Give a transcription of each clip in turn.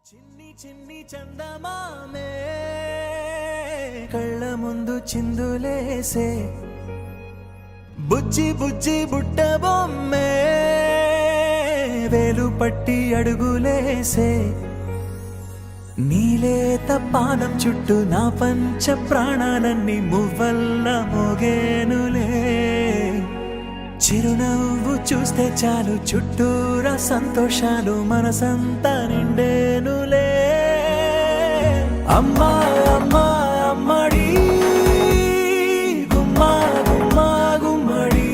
చిన్ని చిన్ని చందమామే కళ్ళ ముందు చిందులేసే బుజ్జి బుజ్జి బుట్ట బొమ్మే వేలు పట్టి అడుగులేసే నీలేత పానం చుట్టూ నా పంచ ప్రాణాలన్నీ మువ్వల్ల మోగేనులే చిరునవ్వు చూస్తే చాలు చుట్టూరా సంతోషాలు మనసంతా నిండేనులే అమ్మా అమ్మా అమ్మడి గుమ్మా గుమ్మా గుమ్మడి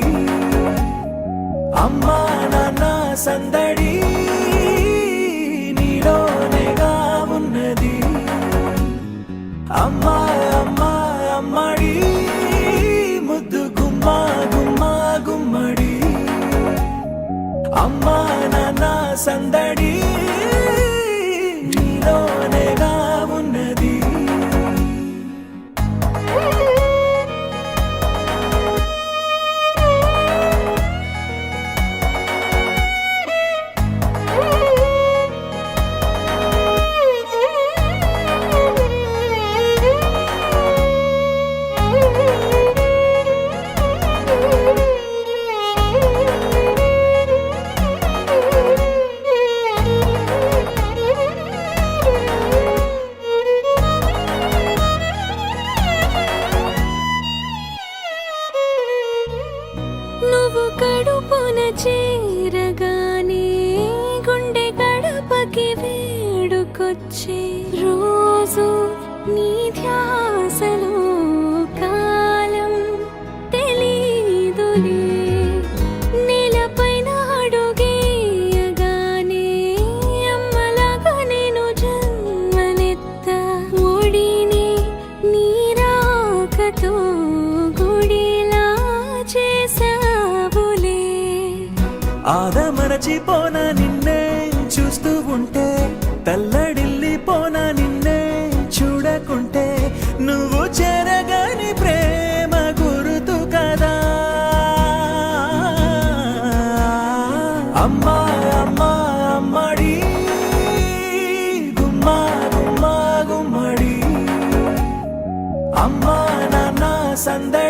అమ్మా నాన్న సందడి నీలోనేగా ఉన్నది అమ్మా అమ్మా అమ్మడి ముద్దు గుమ్మా గుమ్మా గుమ్మడి అమ్మా నాన్న సందడి నీలోనేగా ఉన్నది నువ్వు కడుపున చేరగానే గుండె గడపకి వేడుకొచ్చే రోజు నీ ధ్యాసలో కాలం తెలీదులే నేలపైన అడుగేయగానే అమ్మలాగా నేను జన్మనెత్త ఒడిని నీ రాకతో గుడిలా చేసావులే ఆదమరచిపోనా నిన్నే చూస్తూ ఉంటే తల్లడిల్లిపోనా నిన్నే చూడకుంటే నువ్వు చెరగని ప్రేమ గురుతు కదా అమ్మా అమ్మా అమ్మడి గుమ్మా గుమ్మా గుమ్మడి అమ్మా నాన్న సందడి